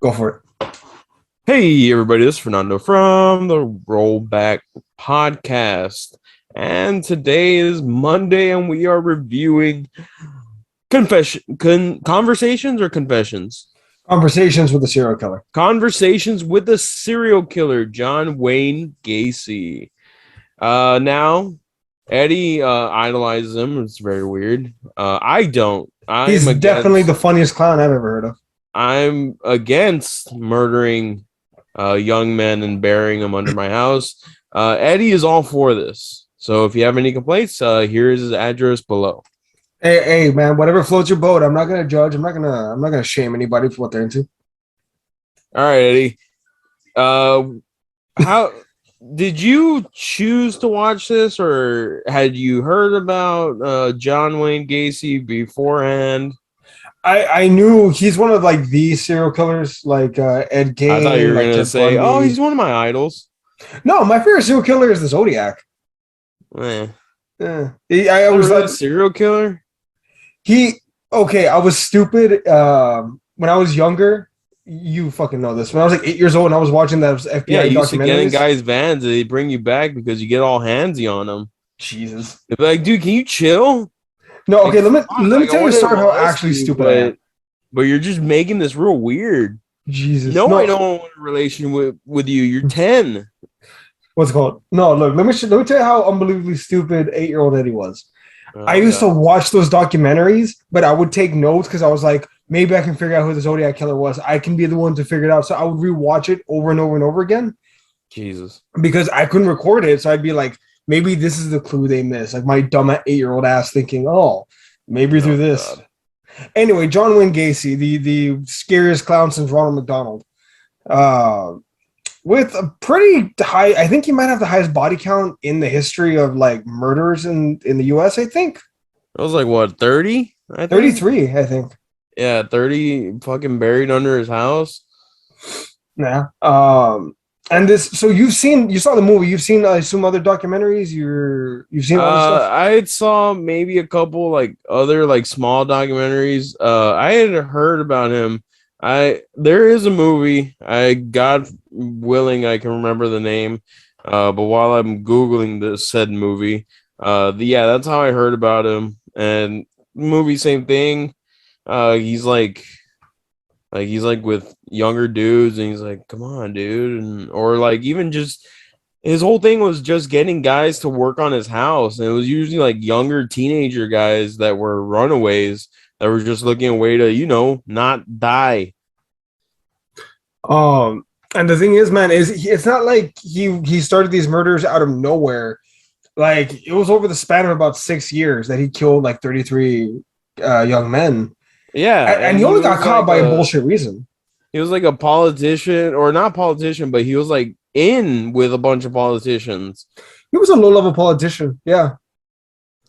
Go for it. Hey everybody, this is Fernando from the Rollback Podcast. And today is Monday and we are reviewing conversations or confessions? Conversations with a serial killer. Conversations with the serial killer, John Wayne Gacy. Now, Eddie idolizes him. It's very weird. I don't. He's definitely the funniest clown I've ever heard of. I'm against murdering young men and burying them under my house. Eddie is all for this. So if you have any complaints, here is his address below. Hey, man, whatever floats your boat. I'm not gonna judge. I'm not gonna shame anybody for what they're into. All right, Eddie. How did you choose to watch this, or had you heard about John Wayne Gacy beforehand? I knew he's one of like the serial killers, like Ed Gein. I thought you were like gonna Ted say, Bundy. "Oh, he's one of my idols." No, my favorite serial killer is the Zodiac. Eh. I was really like serial killer. I was stupid when I was younger. You fucking know this. When I was like 8 years old and I was watching those FBI Yeah, you used to get in documentaries. guys' vans and they bring you back because you get all handsy on them. Jesus. They'd be like, dude, can you chill? No, okay, let me tell you a I story how wouldn't actually molest you, stupid I am. But you're just making this real weird. Jesus. No, I don't want a relation with you. You're 10. What's it called? No, look, let me tell you how unbelievably stupid 8-year-old Eddie was. I used to watch those documentaries, but I would take notes because I was like, maybe I can figure out who the Zodiac Killer was. I can be the one to figure it out. So I would rewatch it over and over and over again. Jesus. Because I couldn't record it. So I'd be like, maybe this is the clue they missed. Like my dumb 8-year-old ass thinking, oh, maybe through this. God. Anyway, John Wayne Gacy, the scariest clown since Ronald McDonald. With a pretty high, I think he might have the highest body count in the history of like murders in the US, I think. It was like what, 30? 33, I think. Yeah, 30 fucking buried under his house. Yeah. And this, so you saw the movie, you've seen I assume other documentaries, you've seen other stuff? I saw maybe a couple like other like small documentaries. I had heard about him. There is a movie. God willing, I can remember the name. But while I'm Googling this said movie, that's how I heard about him. And movie, same thing. He's like with younger dudes, and he's like, "Come on, dude," or like even just his whole thing was just getting guys to work on his house, and it was usually like younger teenager guys that were runaways that were just looking a way to, not die. And the thing is, man, it's not like he started these murders out of nowhere. Like it was over the span of about 6 years that he killed like 33 young men. Yeah, and he only got caught by a bullshit reason. He was like a politician, or not politician, but he was like in with a bunch of politicians. He was a low-level politician, yeah.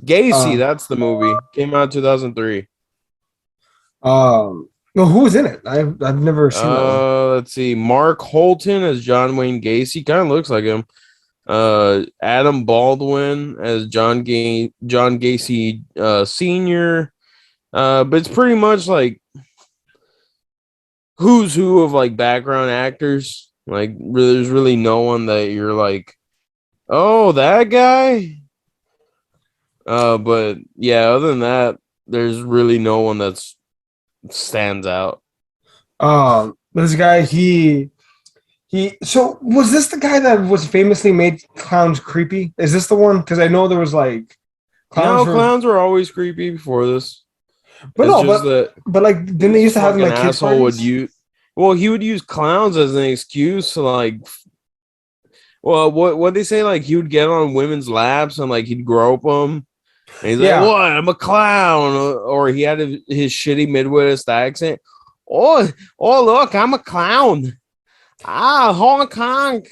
Gacy, that's the movie. Came out in 2003. No, who was in it? I've never seen that one. Let's see. Mark Holton as John Wayne Gacy. Kind of looks like him. Adam Baldwin as John Gacy Sr. But it's pretty much like who's who of like background actors. Like there's really no one that you're like, oh, that guy. But yeah, other than that, there's really no one that's stands out. This guy, he so was this the guy that was famously made clowns creepy? Is this the one? Because I know there was like clowns were always creepy before this. But but like didn't they used to have them like kids parties? He would use clowns as an excuse to like, well, what they say, like he would get on women's laps and like he'd grope them. And he's like, what? I'm a clown. Or he had his shitty Midwest accent. Oh, look, I'm a clown. Honk, honk.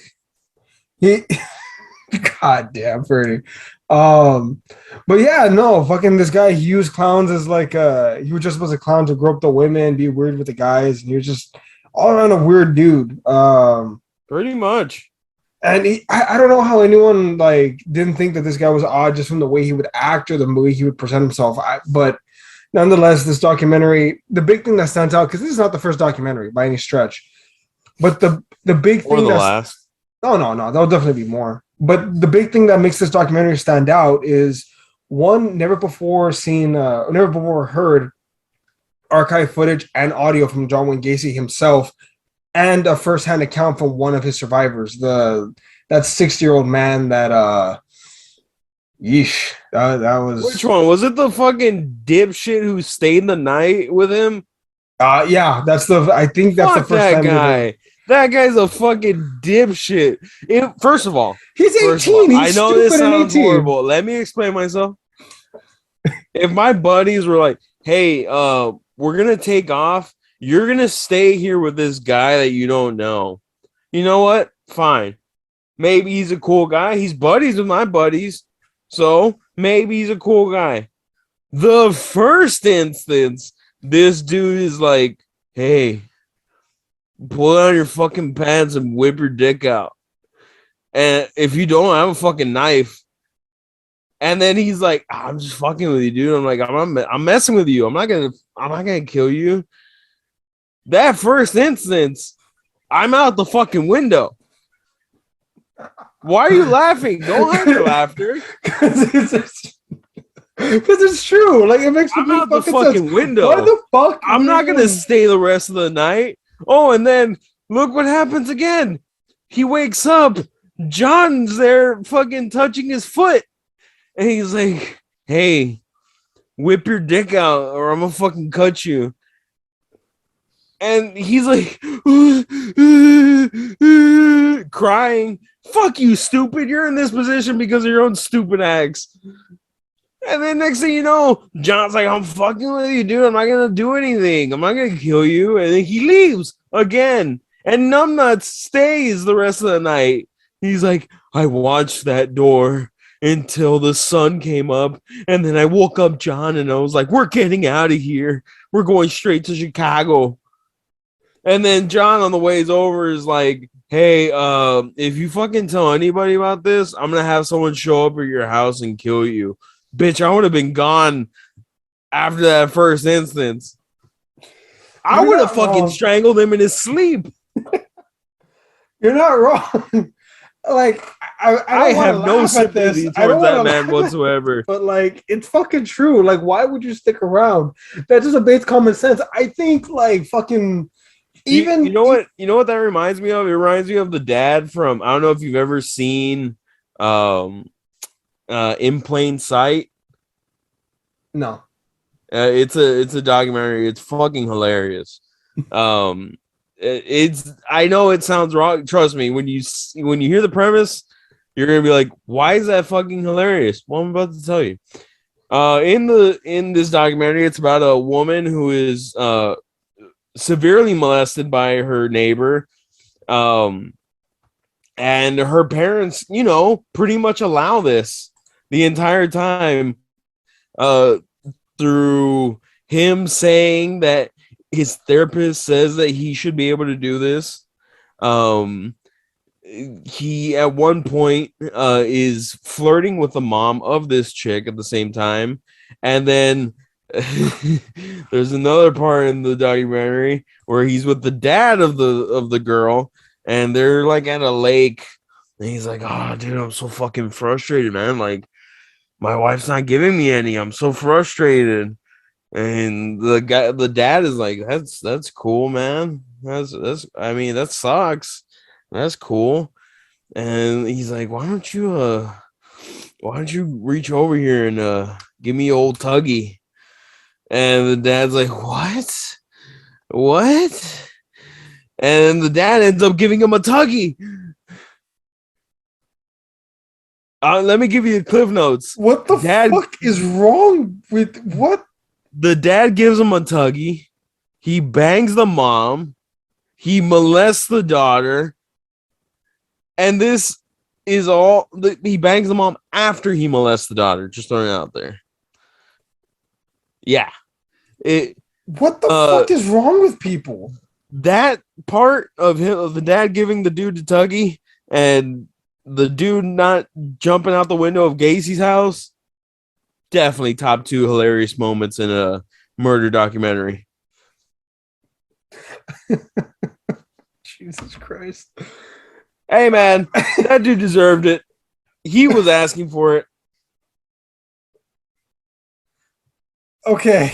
God damn, Ferny. But yeah, no, fucking this guy, he used clowns as like he was just supposed to clown to grope the women, be weird with the guys, and he was just all around a weird dude. Pretty much. And I don't know how anyone like didn't think that this guy was odd just from the way he would act or the way he would present himself. But nonetheless, this documentary, the big thing that stands out, because this is not the first documentary by any stretch. But the big or thing the that's last. no, there'll definitely be more. But the big thing that makes this documentary stand out is one, never before heard archive footage and audio from John Wayne Gacy himself, and a first-hand account from one of his survivors, that 60-year-old man that yeesh, that was. Which one was it? The fucking dipshit who stayed the night with him? Yeah, I think that's the Fuck first that time guy. That guy's a fucking dipshit. First of all, he's 18. I He's know this stupid and sounds 18. horrible. Let me explain myself. If my buddies were like, "Hey, we're gonna take off. You're gonna stay here with this guy that you don't know." You know what? Fine. Maybe he's a cool guy. He's buddies with my buddies, so maybe he's a cool guy. The first instance, this dude is like, "Hey, pull out your fucking pants and whip your dick out. And if you don't, I have a fucking knife." And then he's like, "I'm just fucking with you, dude." I'm like, I'm messing with you. I'm not gonna kill you." That first instance, I'm out the fucking window. Why are you laughing? Don't hide your laughter. Because it's true. Like, it makes I'm out the fucking window. Why the fuck? I'm not gonna stay the rest of the night. Oh, and then look what happens again. He wakes up. John's there fucking touching his foot. And he's like, "Hey, whip your dick out or I'm gonna fucking cut you." And he's like, crying. "Fuck you, stupid. You're in this position because of your own stupid acts." And then next thing you know, John's like, "I'm fucking with you, dude. I'm not gonna do anything. I'm not gonna kill you." And then he leaves again. And Numbnuts stays the rest of the night. He's like, "I watched that door until the sun came up, and then I woke up John and I was like, we're getting out of here. We're going straight to Chicago." And then John on the ways over is like, "Hey, if you fucking tell anybody about this, I'm gonna have someone show up at your house and kill you." Bitch, I would have been gone after that first instance. I would have fucking strangled him in his sleep. You're not wrong. Like, I have no sympathy towards that man whatsoever. But like, it's fucking true. Like, why would you stick around? That just obeys common sense. I think like fucking even you know what that reminds me of? It reminds me of the dad from, I don't know if you've ever seen In Plain Sight. No. It's a documentary. It's fucking hilarious. I know it sounds wrong. Trust me, when you hear the premise, you're gonna be like, "Why is that fucking hilarious?" Well, I'm about to tell you. In this documentary, it's about a woman who is severely molested by her neighbor, and her parents, pretty much allow this the entire time, through him saying that his therapist says that he should be able to do this. He at one point is flirting with the mom of this chick at the same time, and then there's another part in the documentary where he's with the dad of the girl, and they're like at a lake, and he's like, "Oh, dude, I'm so fucking frustrated, man. Like, my wife's not giving me any. I'm so frustrated." And the dad is like, "That's cool, man. That sucks. That's cool." And he's like, why don't you reach over here and give me old Tuggy?" And the dad's like, What? And the dad ends up giving him a Tuggy. Let me give you the cliff notes. What the fuck is wrong with what? The dad gives him a Tuggy. He bangs the mom. He molests the daughter. And this is all. He bangs the mom after he molests the daughter. Just throwing it out there. Yeah. What the fuck is wrong with people? That part of the dad giving the dude to Tuggy and the dude not jumping out the window of Gacy's house, definitely top 2 hilarious moments in a murder documentary. Jesus Christ. Hey, man, that dude deserved it. He was asking for it. Okay.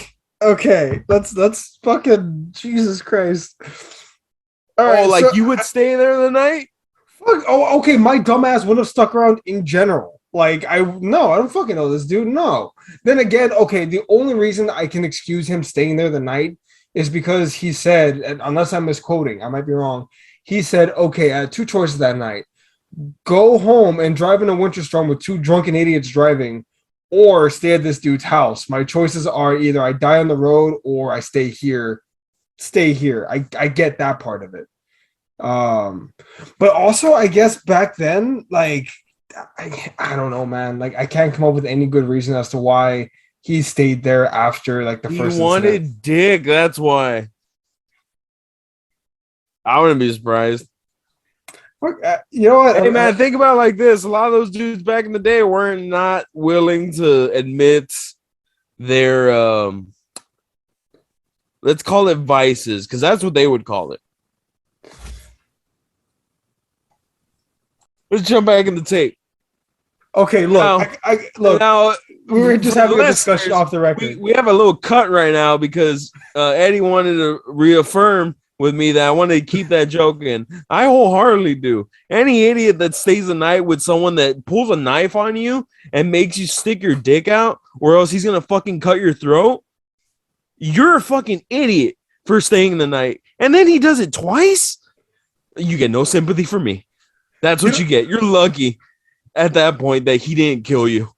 Let's fucking Jesus Christ. All Oh, right, like so you would stay there the night? fuck. Oh, okay. My dumbass would have stuck around in general. Like, I don't fucking know this dude. No. Then again, okay, the only reason I can excuse him staying there the night is because he said, and unless I'm misquoting, I might be wrong. He said, okay, I had two choices that night: go home and drive in a winter storm with two drunken idiots driving, or stay at this dude's house. My choices are either I die on the road or I stay here. Stay here. I get that part of it. But also I guess back then, like I don't know, man. Like I can't come up with any good reason as to why he stayed there after like the He first incident. wanted dick. That's why. I wouldn't be surprised. You know what? Hey, man, think about it like this. A lot of those dudes back in the day weren't not willing to admit their, let's call it vices, because that's what they would call it. Let's jump back in the tape. Okay, look, look. Now, we were just having a discussion off the record. We have a little cut right now because Eddie wanted to reaffirm with me that I wanted to keep that joke in. I wholeheartedly do. Any idiot that stays the night with someone that pulls a knife on you and makes you stick your dick out, or else he's gonna fucking cut your throat, you're a fucking idiot for staying the night. And then he does it twice. You get no sympathy from me. That's what you get. You're lucky at that point that he didn't kill you.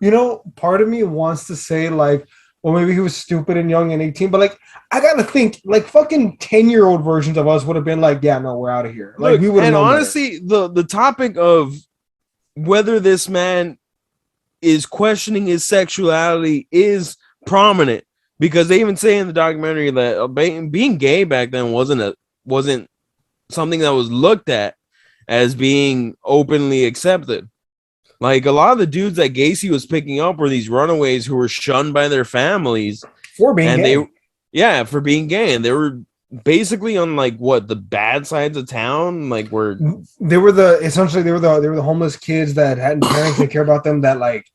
You know, part of me wants to say like, well, maybe he was stupid and young and 18, but like, I gotta think like fucking 10-year-old versions of us would have been like, yeah, no, we're out of here. Like, we would have. And honestly, the topic of whether this man is questioning his sexuality is prominent because they even say in the documentary that being gay back then wasn't something that was looked at as being openly accepted. Like a lot of the dudes that Gacy was picking up were these runaways who were shunned by their families for being gay. For being gay, and they were basically on like what the bad sides of town, like where they were the homeless kids that had parents that care about them. That like,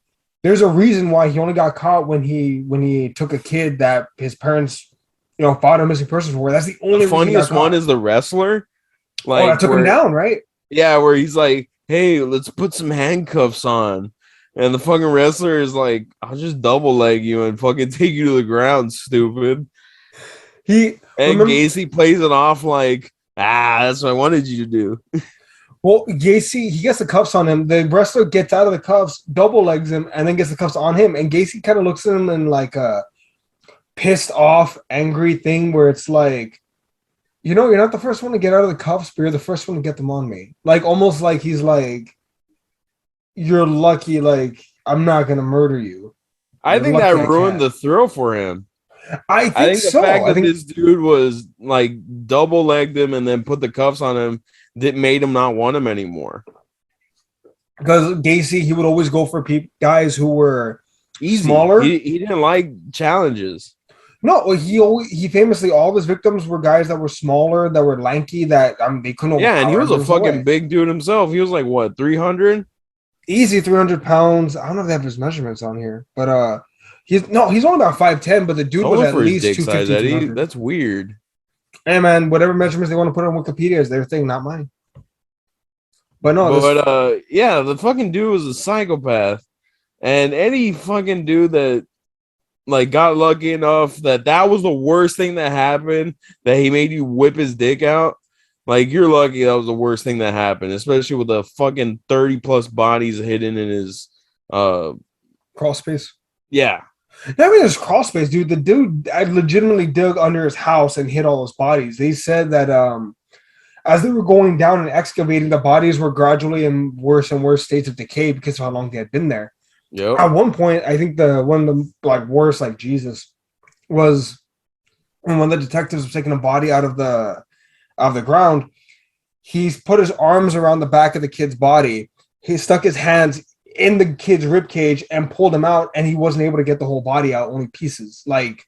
there's a reason why he only got caught when he took a kid that his parents, fought a missing person for. That's the only. The funniest one is the wrestler. Like, I took him down, right? Yeah, where he's like, hey, let's put some handcuffs on. And the fucking wrestler is like, I'll just double leg you and fucking take you to the ground, stupid. Gacy plays it off like, that's what I wanted you to do. Well, Gacy, he gets the cuffs on him. The wrestler gets out of the cuffs, double legs him, and then gets the cuffs on him. And Gacy kind of looks at him in like a pissed off, angry thing where it's like, you're not the first one to get out of the cuffs, but you're the first one to get them on me. Like, almost like he's like, you're lucky, like, I'm not going to murder you. I think that ruined the thrill for him. I think so. The fact that this dude was, like, double-legged him and then put the cuffs on him that made him not want him anymore. Because Gacy, he would always go for guys who were smaller. He didn't like challenges. No, he famously, all of his victims were guys that were smaller, that were lanky, that they couldn't. Yeah, and he was a fucking big dude himself. He was like what, 300? Easy 300 pounds. I don't know if they have his measurements on here, but he's only about 5'10", but the dude was at least 250. That's weird. Hey man, whatever measurements they want to put on Wikipedia is their thing, not mine. But no, the fucking dude was a psychopath, and any fucking dude that like got lucky enough that was the worst thing that happened, that he made you whip his dick out. Like, you're lucky that was the worst thing that happened, especially with the fucking 30 plus bodies hidden in his crawl space. Yeah. I mean, his crawl space, dude. The dude, I legitimately dug under his house and hid all his bodies. They said that as they were going down and excavating, the bodies were gradually in worse and worse states of decay because of how long they had been there. Yep. At one point, I think one of the like worst, like Jesus, was when one of the detectives was taking a body out of the ground. He's put his arms around the back of the kid's body. He stuck his hands in the kid's rib cage and pulled him out, and he wasn't able to get the whole body out, only pieces. Like,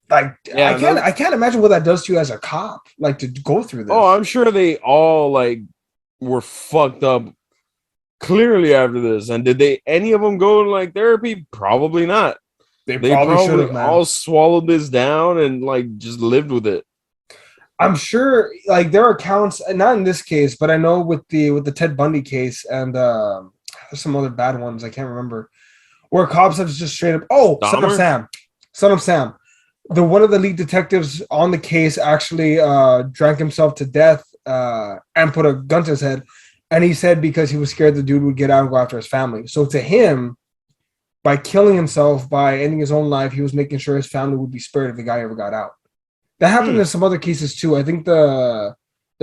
Like Yeah, I can't imagine what that does to you as a cop, like to go through this. oh, I'm sure they all like were fucked up clearly after this. And did they any of them go to like therapy? Probably not. They They probably should probably have, man. all swallowed this down and like just lived with it. I'm sure, like there are accounts, not in this case, but I know with the Ted Bundy case and there's some other bad ones I can't remember, where cops have just straight up, oh, Dahmer? Son of Sam, the one of the lead detectives on the case actually drank himself to death and put a gun to his head, and he said because he was scared the dude would get out and go after his family. So to him, by killing himself, by ending his own life, he was making sure his family would be spared if the guy ever got out. That happened in some other cases too. I think the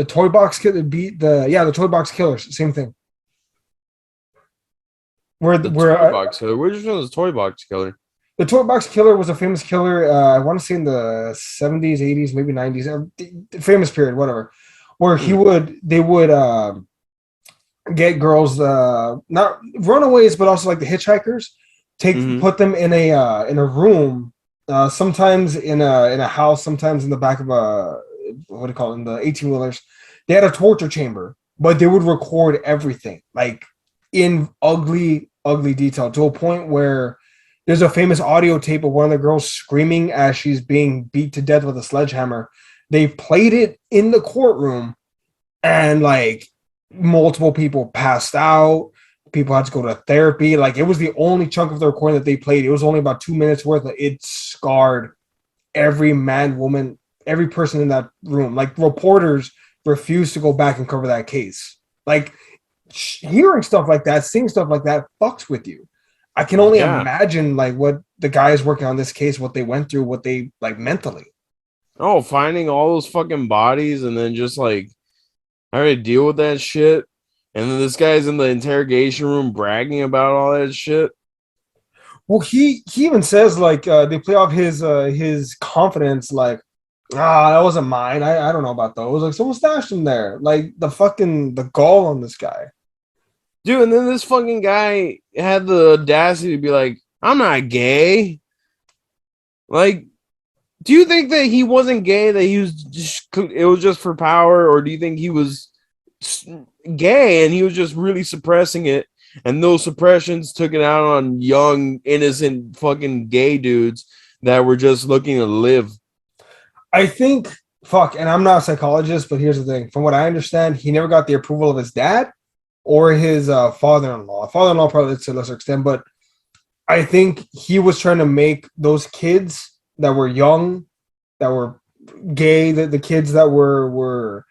toy box killer beat the toy box killers. Same thing. The toy box killer. Which one was the toy box killer? The toy box killer was a famous killer. I want to say in the 70s, 80s, maybe 90s, famous period, whatever. Where they would get girls, not runaways, but also like the hitchhikers, put them in a room. Sometimes in a house, sometimes in the back of a what do you call it, in the 18-wheelers. They had a torture chamber, but they would record everything like in ugly detail to a point where there's a famous audio tape of one of the girls screaming as she's being beat to death with a sledgehammer. They played it in the courtroom, and like multiple people passed out. People had to go to therapy. Like it was the only chunk of the recording that they played. It was only about 2 minutes worth. It scarred every man, woman, every person in that room. Like reporters refused to go back and cover that case. Like hearing stuff like that, seeing stuff like that fucks with you. I can only imagine like what the guys working on this case, what they went through, what they like mentally. Oh, finding all those fucking bodies and then just like having to deal with that shit. And then this guy's in the interrogation room bragging about all that shit. Well, he even says like they play off his confidence, like that wasn't mine. I don't know about those. Like someone stashed him there. Like the gall on this guy. Dude, and then this fucking guy had the audacity to be like, I'm not gay. Like, do you think that he wasn't gay, that he was just, it was just for power, or do you think he was gay and he was just really suppressing it, and those suppressions took it out on young, innocent fucking gay dudes that were just looking to live? I think, and I'm not a psychologist, but here's the thing. From what I understand, he never got the approval of his dad or his father-in-law. Father-in-law probably to a lesser extent, but I think he was trying to make those kids that were young, that were gay, the kids that were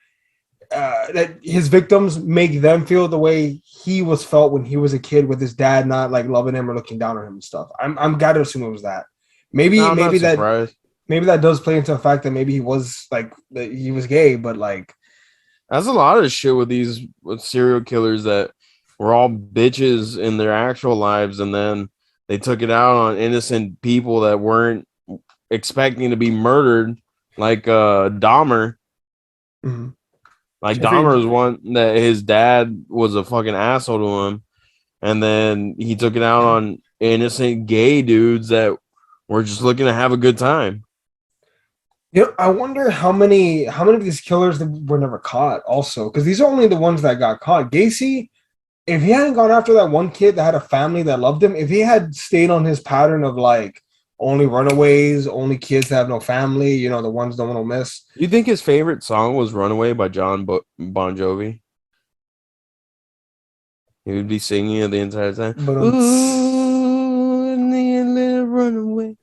that his victims, make them feel the way he was felt when he was a kid with his dad not like loving him or looking down on him and stuff. I'm gotta assume it was that. Maybe that does play into the fact that maybe he was gay, but like that's a lot of shit with serial killers that were all bitches in their actual lives, and then they took it out on innocent people that weren't expecting to be murdered, like Dahmer. Mm-hmm. Like Dahmer was one that his dad was a fucking asshole to him, and then he took it out on innocent gay dudes that were just looking to have a good time. You know, I wonder how many of these killers that were never caught. Also, because these are only the ones that got caught. Gacy, if he hadn't gone after that one kid that had a family that loved him, if he had stayed on his pattern of like only runaways, only kids that have no family, you know, the ones no one will miss. You think his favorite song was "Runaway" by Bon Jovi? He would be singing it the entire time. But ooh, little runaway.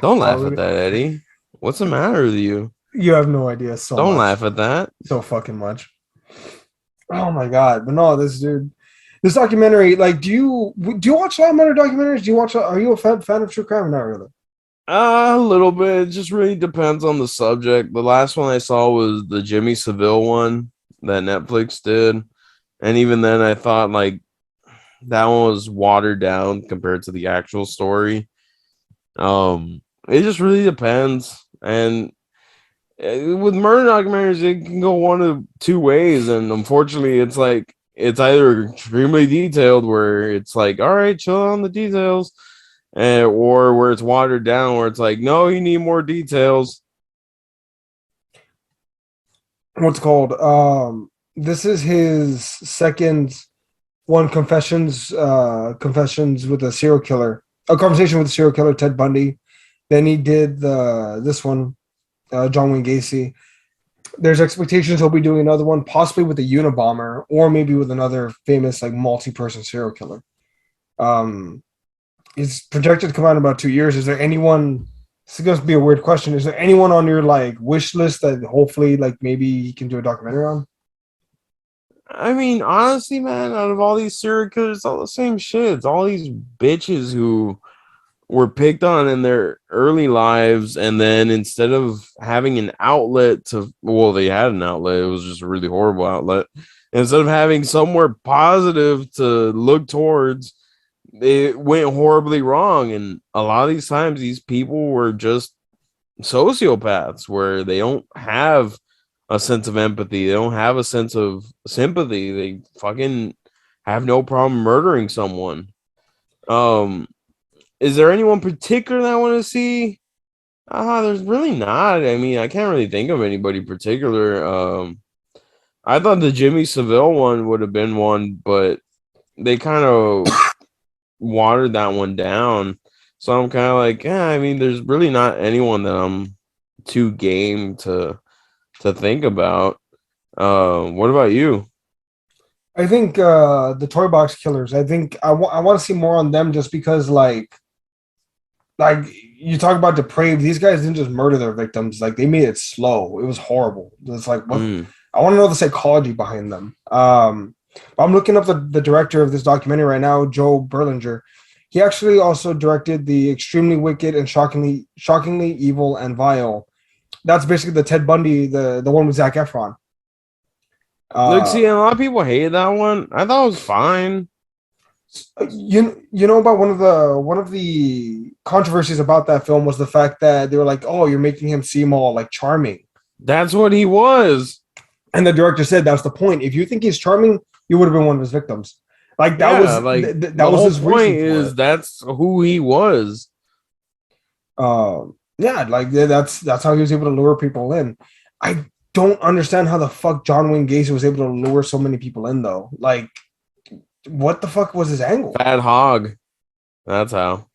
Don't laugh at that, Eddie. What's the matter with you? You have no idea. Don't laugh at that. So fucking much. Oh my god! But no, this documentary. Like, do you watch a lot of other documentaries? Are you a fan of true crime or not really? A little bit. It just really depends on the subject. The last one I saw was the Jimmy Savile one that Netflix did, and even then, I thought like that one was watered down compared to the actual story. It just really depends, and with murder documentaries, it can go one of two ways, and unfortunately, it's either extremely detailed, where it's like, all right, chill on the details, or where it's watered down, where it's like, no, you need more details. What's called? This is his second one. Confessions with a serial killer. A conversation with a serial killer, Ted Bundy. Then he did this one, John Wayne Gacy. There's expectations he'll be doing another one, possibly with a Unabomber, or maybe with another famous like multi-person serial killer. Um, It's projected to come out in about 2 years. Is there anyone? It's going to be a weird question. Is there anyone on your like wish list that hopefully like maybe you can do a documentary on? I mean, honestly, man, out of all these serial killers, it's all the same shit. It's all these bitches who were picked on in their early lives, and then instead of having an outlet to, well, they had an outlet. It was just a really horrible outlet. Instead of having somewhere positive to look towards, it went horribly wrong. And a lot of these times, these people were just sociopaths where they don't have a sense of empathy. They don't have a sense of sympathy. They fucking have no problem murdering someone. Um, is there anyone particular that I want to see? There's really not. I mean, I can't really think of anybody particular. I thought the Jimmy Savile one would have been one, but they kind of watered that one down. So I'm kind of like, yeah, I mean, there's really not anyone that I'm too game to think about. What about you? I think the Toy Box Killers. I think I want to see more on them just because like you talk about depraved. These guys didn't just murder their victims. Like they made it slow. It was horrible. It's like what I want to know the psychology behind them. I'm looking up the director of this documentary right now, Joe Berlinger. He actually also directed the Extremely Wicked and Shockingly Evil and Vile. That's basically the Ted Bundy, the one with Zac Efron. Look, see, a lot of people hated that one. I thought it was fine. You know about one of the controversies about that film was the fact that they were like, "Oh, you're making him seem all like charming." That's what he was. And the director said that's the point. If you think he's charming, you would have been one of his victims. Like that Yeah, was like that was whole his point reason for is it. that's who he was. Yeah, like that's how he was able to lure people in. I don't understand how the fuck John Wayne Gacy was able to lure so many people in though. Like, what the fuck was his angle? Fat hog. That's how.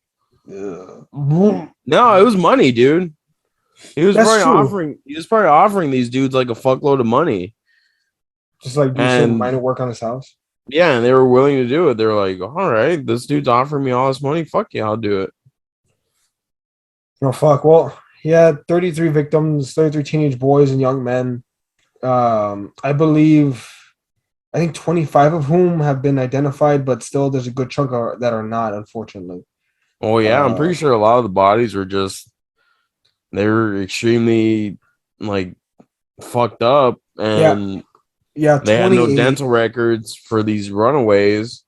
Ugh. No, it was money, dude. That's true. He was probably offering these dudes like a fuckload of money. Just like do some And minor work on his house. yeah, and they were willing to do it. They were like, all right, this dude's offering me all this money. Fuck yeah, I'll do it. Oh fuck. Well, he had 33 victims, 33 teenage boys and young men. I believe I think 25 of whom have been identified, but still there's a good chunk that are not, unfortunately. Oh yeah, I'm Uh, pretty sure a lot of the bodies were just they were extremely like fucked up yeah, and yeah, they had no 28. dental records for these runaways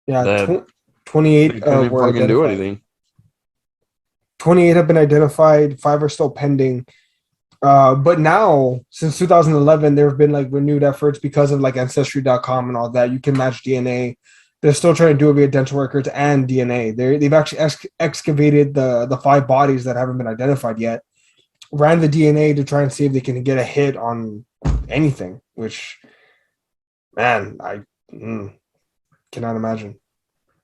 Yeah, that 28 they couldn't were fucking do identified. anything. 28 have been identified, 5 are still pending. But now, since 2011, there have been like renewed efforts because of like Ancestry.com and all that. You can match DNA. They're still trying to do it via dental records and DNA. They've actually excavated the 5 bodies that haven't been identified yet. Ran the DNA to try and see if they can get a hit on anything. Which, man, I cannot imagine.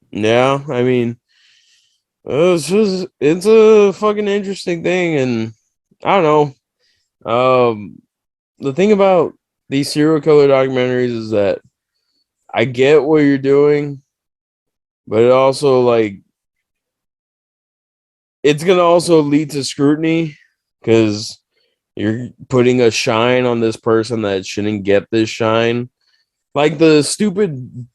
Yeah, I mean, it's a fucking interesting thing, and I don't know. The thing about these serial killer documentaries is that I get what you're doing, but it also like it's gonna also lead to scrutiny because you're putting a shine on this person that shouldn't get this shine. Like the stupid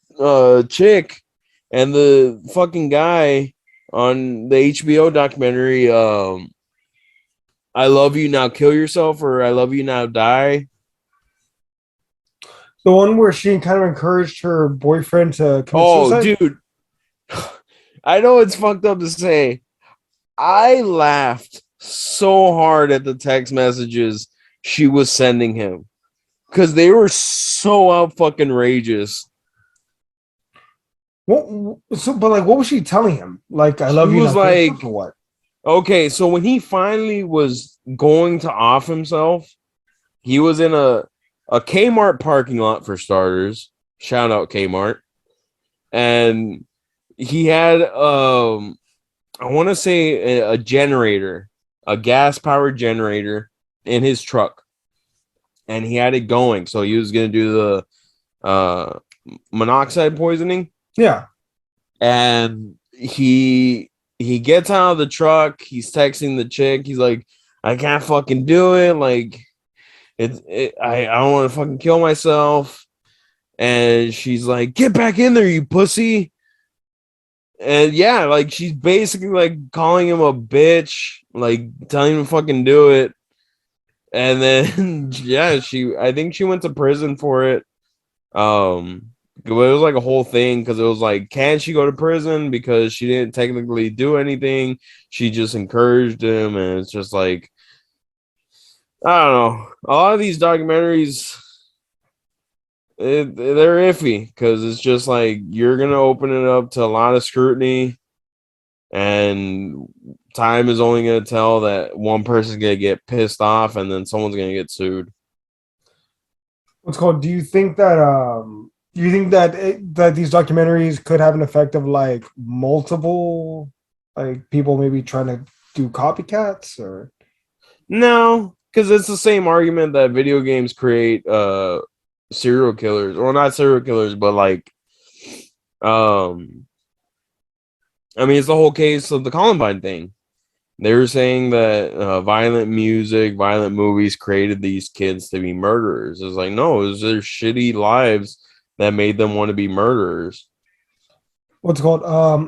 chick and the fucking guy on the HBO documentary, I love you now kill yourself or I love you now die. The one where she kind of encouraged her boyfriend to commit Oh, suicide. dude. I know it's fucked up to say. I laughed so hard at the text messages she was sending him because they were so out fucking rageous. What? So, but like, what was she telling him? Like, I She love you, was not like, Facebook, or what? okay, so when he finally was going to off himself, he was in a Kmart parking lot for starters. Shout out Kmart. And he had I want to say a generator, a gas powered generator in his truck, and he had it going. So he was gonna do the monoxide poisoning, Yeah. and he gets out of the truck. He's texting the chick. He's like, "I can't fucking do it. Like, I don't want to fucking kill myself." And she's like, "Get back in there, you pussy." And yeah, like she's basically like calling him a bitch, like telling him to fucking do it. And then yeah, I think she went to prison for it. It was like a whole thing because it was like, can she go to prison because she didn't technically do anything? She just encouraged him, and it's just like, I don't know. A lot of these documentaries, they're iffy because it's just like you're gonna open it up to a lot of scrutiny, and time is only gonna tell that one person's gonna get pissed off, and then someone's gonna get sued. What's called? Do you think that that these documentaries could have an effect of like multiple like people maybe trying to do copycats or? No, because it's the same argument that video games create serial killers, or not serial killers, but like um I mean, it's the whole case of the Columbine thing. They were saying that violent music, violent movies created these kids to be murderers. It's like, no, it was their shitty lives that made them want to be murderers. What's it called?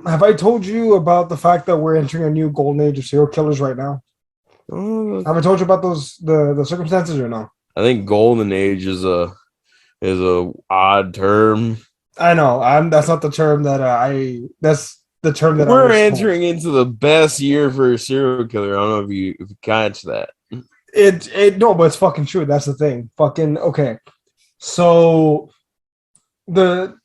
Have I told you about the fact that we're entering a new golden age of serial killers right now? Uh, Have I told you about those the circumstances or no? I think golden age is a odd term. I know. That's not the term that I. That's the term that I We're was told. entering into the best year for a serial killer. I don't know if you catch that. It no, but it's fucking true. That's the thing. Fucking okay. So the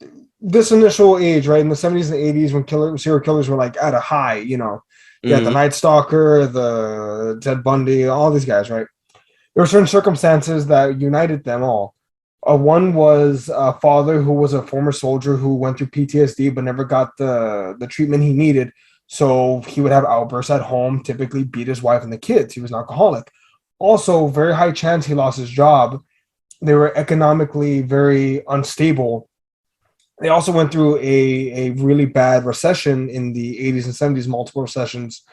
this initial age, right, in the 70s and 80s when serial killers were like at a high, you had the Mm-hmm. Night Stalker, the Ted Bundy, all these guys, right? There were certain circumstances that united them all. One was a father who was a former soldier who went through PTSD but never got the treatment he needed. So he would have outbursts at home, typically beat his wife and the kids. He was an alcoholic. Also, very high chance he lost his job. They were economically very unstable. They also went through a really bad recession in the 80s and 70s, multiple recessions,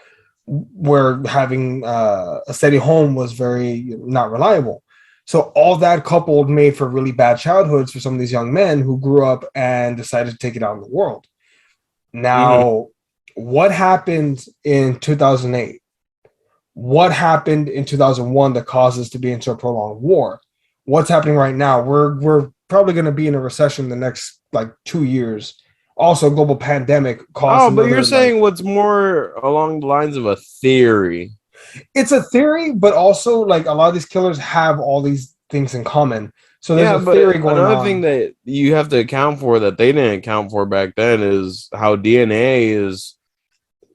where having a steady home was very not reliable. So all that coupled made for really bad childhoods for some of these young men who grew up and decided to take it out in the world. Mm-hmm. Now, what happened in 2008? What happened in 2001 that caused us to be into a prolonged war? What's happening right now? We're probably going to be in a recession the next like 2 years. Also, global pandemic caused Oh, but you're another like saying what's more along the lines of a theory. it's a theory, but also like a lot of these killers have all these things in common. So there's Yeah, a theory but going another thing on. that you have to account for that they didn't account for back then is how DNA is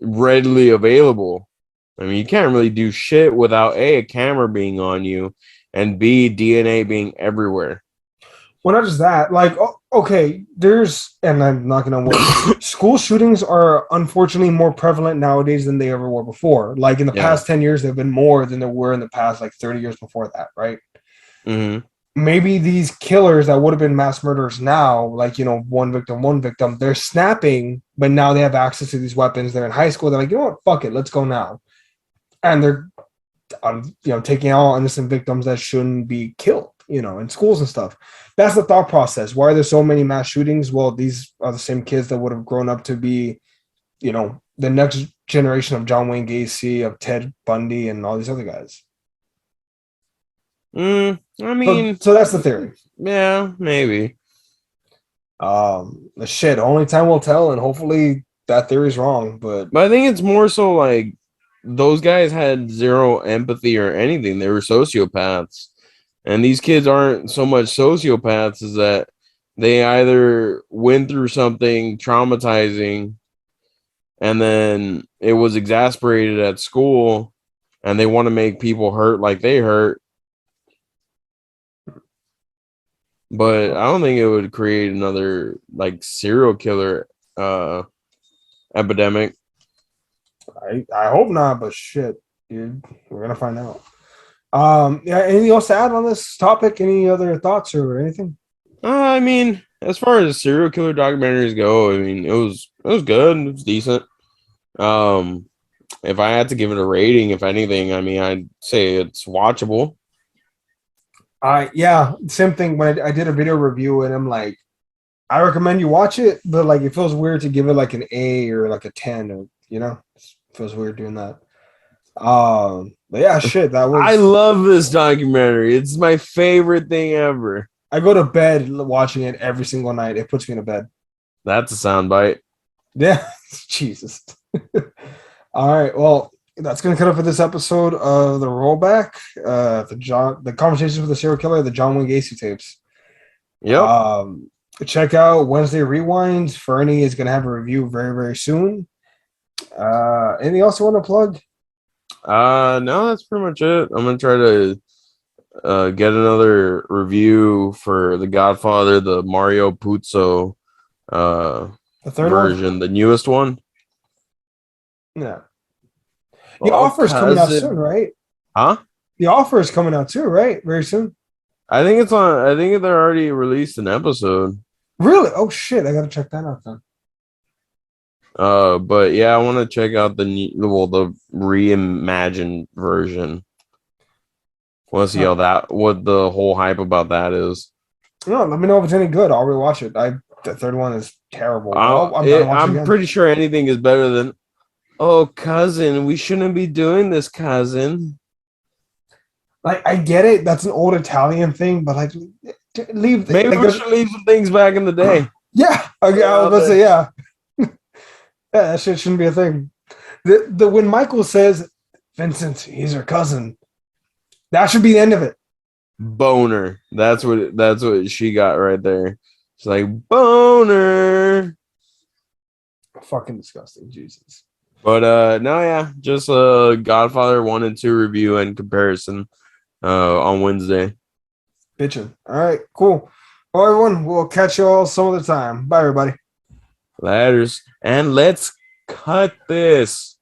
readily available. I mean, you can't really do shit without a camera being on you, and B, DNA being everywhere. Well, not just that, like, okay, there's, and I'm knocking on wood, school shootings are unfortunately more prevalent nowadays than they ever were before. Like in the Yeah. past 10 years, they've been more than there were in the past like 30 years before that, right? Mm-hmm. Maybe these killers that would have been mass murderers now, like, one victim, they're snapping, but now they have access to these weapons. They're in high school. They're like, you know what, fuck it, let's go now. And they're taking out innocent victims that shouldn't be killed, in schools and stuff. That's the thought process. Why are there so many mass shootings? Well, these are the same kids that would have grown up to be, the next generation of John Wayne Gacy, of Ted Bundy, and all these other guys. I So, mean, so that's the theory. yeah, maybe. The shit. Only time will tell, and hopefully that theory's wrong. But But I think it's more so like those guys had zero empathy or anything. They were sociopaths. And these kids aren't so much sociopaths as that they either went through something traumatizing and then it was exasperated at school and they want to make people hurt like they hurt. But I don't think it would create another like serial killer epidemic. I hope not, but shit, dude, we're gonna find out. Yeah, anything else to add on this topic? Any other thoughts or anything? I mean, as far as serial killer documentaries go, I mean, it was good. It was decent. If I had to give it a rating, if anything, I mean, I'd say it's watchable. Yeah, same thing. When I did a video review, and I'm like, I recommend you watch it, but like, it feels weird to give it like an A or like a 10, or it feels weird doing that. But yeah, shit, that was. I love this documentary. It's my favorite thing ever. I go to bed watching it every single night. It puts me to bed. That's a soundbite. Yeah, Jesus. All right, well, that's gonna cut it for this episode of the Rollback. The conversations with the serial killer, the John Wayne Gacy tapes. Yep. Check out Wednesday Rewinds. Ferny is gonna have a review very, very soon. Anything else you want to plug? No, that's pretty much it. I'm gonna try to get another review for The Godfather, the Mario Puzo The third version, one? the newest one. Yeah. The offer is coming out soon, right? Huh? The offer is coming out too, right? Very soon. I think it's on. I think they're already released an episode. Really? Oh shit! I gotta check that out then. But yeah, I want to check out the reimagined version. Want to see what the whole hype about that is. No, let me know if it's any good. I'll rewatch it. The third one is terrible. I'm pretty sure anything is better than. Oh, cousin, we shouldn't be doing this, cousin. Like, I get it. That's an old Italian thing, but like, leave. Maybe we should leave some things back in the day. Yeah. Okay. I was about to say, yeah. Yeah, that shit shouldn't be a thing. When Michael says, Vincent, he's her cousin, that should be the end of it. Boner. That's what she got right there. It's like boner. Fucking disgusting, Jesus. But no, yeah, just Godfather 1 and 2 review and comparison on Wednesday. Bitchin'. All right, cool. Well, everyone, we'll catch you all some other time. Bye, everybody. Ladders. And let's cut this.